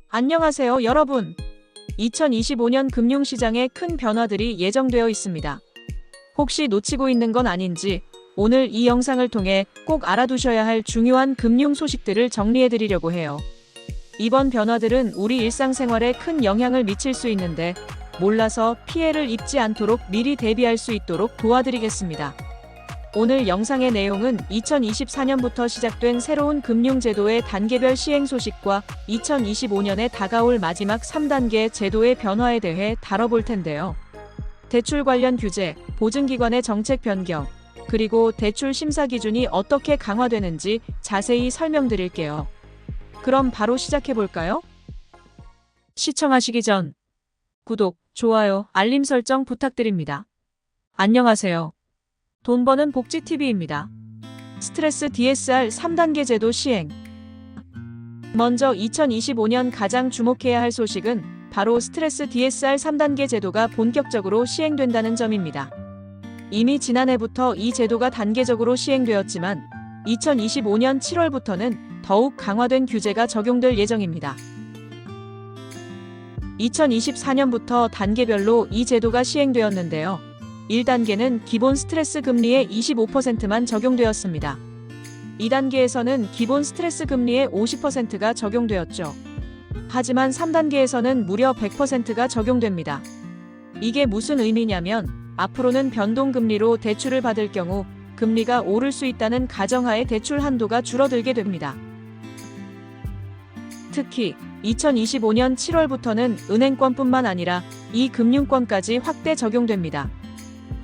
안녕하세요, 여러분. 2025년 금융시장에 큰 변화들이 예정되어 있습니다. 혹시 놓치고 있는 건 아닌지 오늘 이 영상을 통해 꼭 알아두셔야 할 중요한 금융 소식들을 정리해 드리려고 해요. 이번 변화들은 우리 일상생활에 큰 영향을 미칠 수 있는데 몰라서 피해를 입지 않도록 미리 대비할 수 있도록 도와드리겠습니다. 오늘 영상의 내용은 2024년부터 시작된 새로운 금융제도의 단계별 시행 소식과 2025년에 다가올 마지막 3단계 제도의 변화에 대해 다뤄볼 텐데요. 대출 관련 규제, 보증기관의 정책 변경, 그리고 대출 심사 기준이 어떻게 강화되는지 자세히 설명드릴게요. 그럼 바로 시작해볼까요? 시청하시기 전 구독, 좋아요, 알림 설정 부탁드립니다. 안녕하세요. 돈 버는 복지TV입니다. 스트레스 DSR 3단계 제도 시행. 먼저 2025년 가장 주목해야 할 소식은 바로 스트레스 DSR 3단계 제도가 본격적으로 시행된다는 점입니다. 이미 지난해부터 이 제도가 단계적으로 시행되었지만 2025년 7월부터는 더욱 강화된 규제가 적용될 예정입니다. 2024년부터 단계별로 이 제도가 시행되었는데요. 1단계는 기본 스트레스 금리의 25%만 적용되었습니다. 2단계에서는 기본 스트레스 금리의 50%가 적용되었죠. 하지만 3단계에서는 무려 100%가 적용됩니다. 이게 무슨 의미냐면 앞으로는 변동금리로 대출을 받을 경우 금리가 오를 수 있다는 가정하에 대출 한도가 줄어들게 됩니다. 특히 2025년 7월부터는 은행권뿐만 아니라 이 금융권까지 확대 적용됩니다.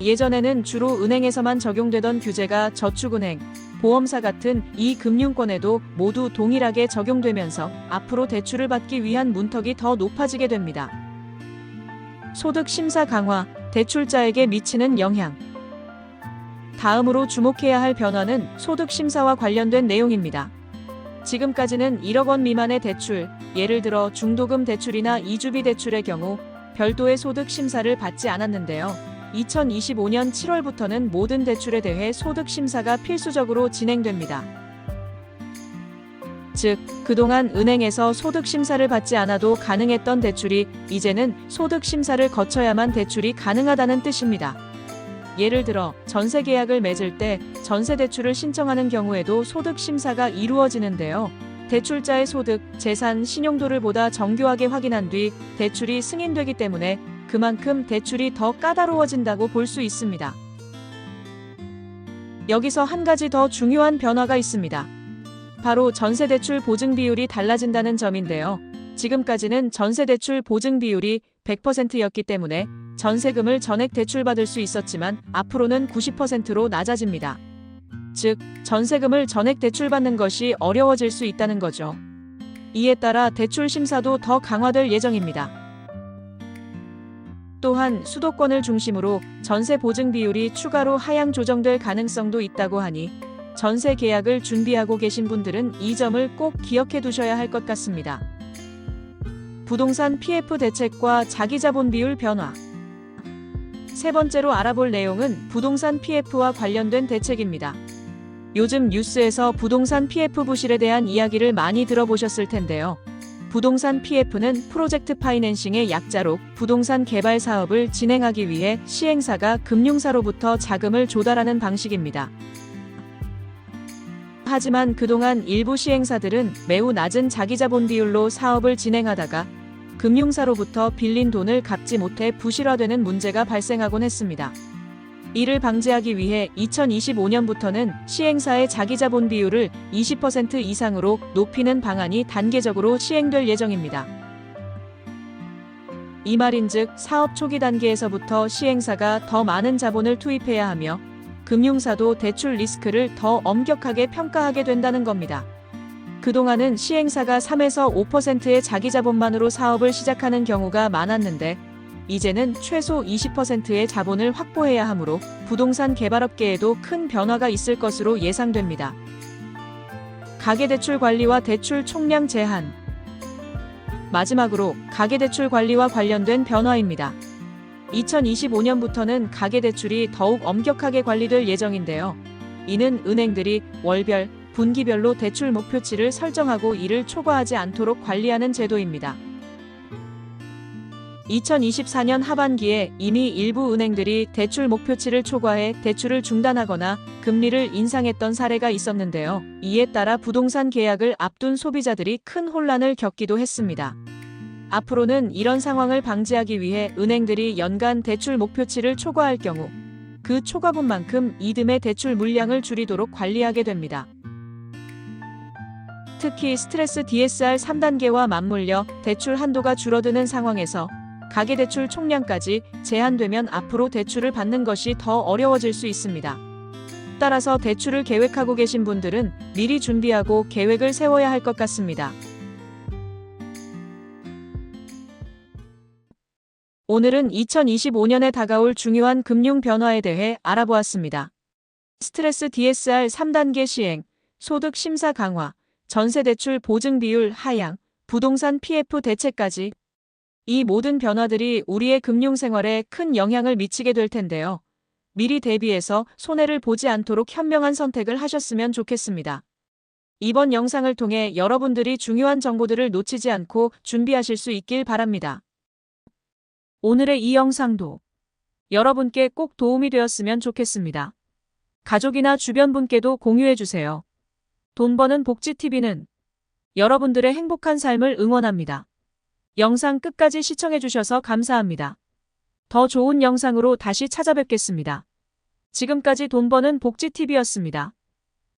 예전에는 주로 은행에서만 적용되던 규제가 저축은행, 보험사 같은 이 금융권에도 모두 동일하게 적용되면서 앞으로 대출을 받기 위한 문턱이 더 높아지게 됩니다. 소득 심사 강화, 대출자에게 미치는 영향. 다음으로 주목해야 할 변화는 소득 심사와 관련된 내용입니다. 지금까지는 1억 원 미만의 대출, 예를 들어 중도금 대출이나 이주비 대출의 경우 별도의 소득 심사를 받지 않았는데요. 2025년 7월부터는 모든 대출에 대해 소득 심사가 필수적으로 진행됩니다. 즉, 그동안 은행에서 소득 심사를 받지 않아도 가능했던 대출이 이제는 소득 심사를 거쳐야만 대출이 가능하다는 뜻입니다. 예를 들어 전세 계약을 맺을 때 전세 대출을 신청하는 경우에도 소득 심사가 이루어지는데요. 대출자의 소득, 재산, 신용도를 보다 정교하게 확인한 뒤 대출이 승인되기 때문에 그만큼 대출이 더 까다로워진다고 볼 수 있습니다. 여기서 한 가지 더 중요한 변화가 있습니다. 바로 전세대출 보증 비율이 달라진다는 점인데요. 지금까지는 전세대출 보증 비율이 100%였기 때문에 전세금을 전액 대출받을 수 있었지만 앞으로는 90%로 낮아집니다. 즉, 전세금을 전액 대출받는 것이 어려워질 수 있다는 거죠. 이에 따라 대출 심사도 더 강화될 예정입니다. 또한 수도권을 중심으로 전세 보증 비율이 추가로 하향 조정될 가능성도 있다고 하니 전세 계약을 준비하고 계신 분들은 이 점을 꼭 기억해 두셔야 할 것 같습니다. 부동산 PF 대책과 자기자본 비율 변화. 세 번째로 알아볼 내용은 부동산 PF와 관련된 대책입니다. 요즘 뉴스에서 부동산 PF 부실에 대한 이야기를 많이 들어보셨을 텐데요. 부동산 PF는 프로젝트 파이낸싱의 약자로 부동산 개발 사업을 진행하기 위해 시행사가 금융사로부터 자금을 조달하는 방식입니다. 하지만 그동안 일부 시행사들은 매우 낮은 자기자본 비율로 사업을 진행하다가 금융사로부터 빌린 돈을 갚지 못해 부실화되는 문제가 발생하곤 했습니다. 이를 방지하기 위해 2025년부터는 시행사의 자기자본 비율을 20% 이상으로 높이는 방안이 단계적으로 시행될 예정입니다. 이 말인즉 사업 초기 단계에서부터 시행사가 더 많은 자본을 투입해야 하며 금융사도 대출 리스크를 더 엄격하게 평가하게 된다는 겁니다. 그동안은 시행사가 3에서 5%의 자기자본만으로 사업을 시작하는 경우가 많았는데 이제는 최소 20%의 자본을 확보해야 하므로 부동산 개발업계에도 큰 변화가 있을 것으로 예상됩니다. 가계대출 관리와 대출 총량 제한. 마지막으로 가계대출 관리와 관련된 변화입니다. 2025년부터는 가계대출이 더욱 엄격하게 관리될 예정인데요. 이는 은행들이 월별, 분기별로 대출 목표치를 설정하고 이를 초과하지 않도록 관리하는 제도입니다. 2024년 하반기에 이미 일부 은행들이 대출 목표치를 초과해 대출을 중단하거나 금리를 인상했던 사례가 있었는데요. 이에 따라 부동산 계약을 앞둔 소비자들이 큰 혼란을 겪기도 했습니다. 앞으로는 이런 상황을 방지하기 위해 은행들이 연간 대출 목표치를 초과할 경우 그 초과분만큼 이듬해 대출 물량을 줄이도록 관리하게 됩니다. 특히 스트레스 DSR 3단계와 맞물려 대출 한도가 줄어드는 상황에서 가계대출 총량까지 제한되면 앞으로 대출을 받는 것이 더 어려워질 수 있습니다. 따라서 대출을 계획하고 계신 분들은 미리 준비하고 계획을 세워야 할 것 같습니다. 오늘은 2025년에 다가올 중요한 금융 변화에 대해 알아보았습니다. 스트레스 DSR 3단계 시행, 소득 심사 강화, 전세대출 보증 비율 하향, 부동산 PF 대책까지 이 모든 변화들이 우리의 금융생활에 큰 영향을 미치게 될 텐데요. 미리 대비해서 손해를 보지 않도록 현명한 선택을 하셨으면 좋겠습니다. 이번 영상을 통해 여러분들이 중요한 정보들을 놓치지 않고 준비하실 수 있길 바랍니다. 오늘의 이 영상도 여러분께 꼭 도움이 되었으면 좋겠습니다. 가족이나 주변 분께도 공유해주세요. 돈 버는 복지TV는 여러분들의 행복한 삶을 응원합니다. 영상 끝까지 시청해주셔서 감사합니다. 더 좋은 영상으로 다시 찾아뵙겠습니다. 지금까지 돈 버는 복지TV였습니다.